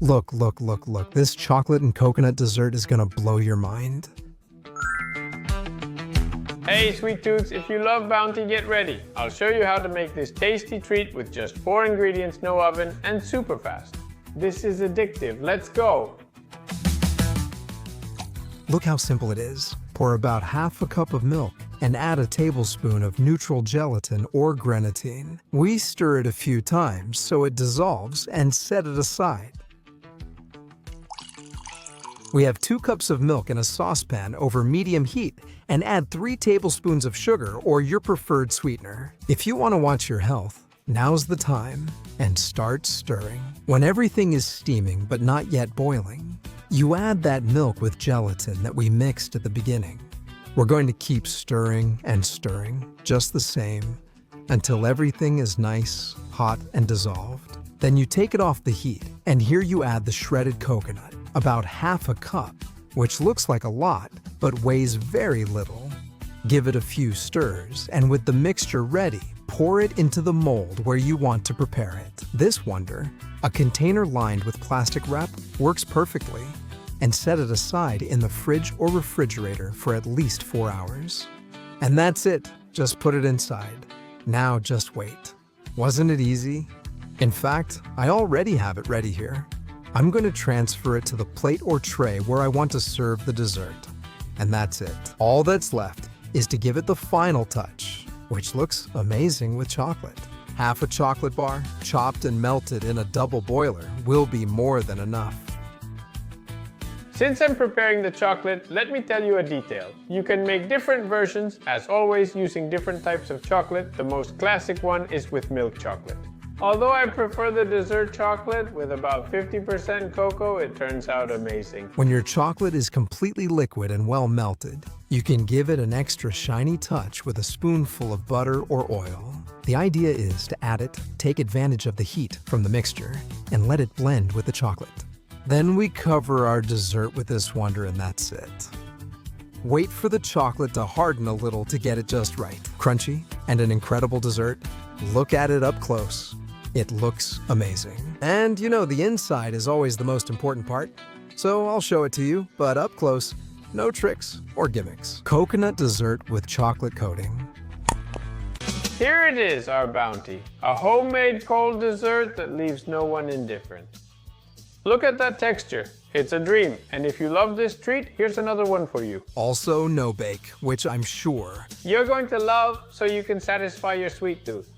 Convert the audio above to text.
Look, look, look, look. This chocolate and coconut dessert is gonna blow your mind. Hey sweet tooths, if you love Bounty, get ready. I'll show you how to make this tasty treat with just 4 ingredients, no oven, and super fast. This is addictive. Let's go. Look how simple it is. Pour about half a cup of milk and add a tablespoon of neutral gelatin or grenadine. We stir it a few times so it dissolves and set it aside. We have 2 cups of milk in a saucepan over medium heat and add 3 tablespoons of sugar or your preferred sweetener. If you want to watch your health, now's the time, and start stirring. When everything is steaming but not yet boiling, you add that milk with gelatin that we mixed at the beginning. We're going to keep stirring and stirring, just the same, until everything is nice, hot, and dissolved. Then you take it off the heat, and here you add the shredded coconut, about half a cup, which looks like a lot, but weighs very little. Give it a few stirs, and with the mixture ready, pour it into the mold where you want to prepare it. This wonder, a container lined with plastic wrap, works perfectly, and set it aside in the fridge or refrigerator for at least 4 hours. And that's it, just put it inside. Now just wait. Wasn't it easy? In fact, I already have it ready here. I'm going to transfer it to the plate or tray where I want to serve the dessert. And that's it. All that's left is to give it the final touch, which looks amazing with chocolate. Half a chocolate bar, chopped and melted in a double boiler, will be more than enough. Since I'm preparing the chocolate, let me tell you a detail. You can make different versions, as always, using different types of chocolate. The most classic one is with milk chocolate. Although I prefer the dessert chocolate with about 50% cocoa, it turns out amazing. When your chocolate is completely liquid and well melted, you can give it an extra shiny touch with a spoonful of butter or oil. The idea is to add it, take advantage of the heat from the mixture, and let it blend with the chocolate. Then we cover our dessert with this wonder, and that's it. Wait for the chocolate to harden a little to get it just right. Crunchy and an incredible dessert. Look at it up close. It looks amazing. And you know, the inside is always the most important part. So I'll show it to you, but up close, no tricks or gimmicks. Coconut dessert with chocolate coating. Here it is, our Bounty. A homemade cold dessert that leaves no one indifferent. Look at that texture. It's a dream. And if you love this treat, here's another one for you. Also no bake, which I'm sure you're going to love so you can satisfy your sweet tooth.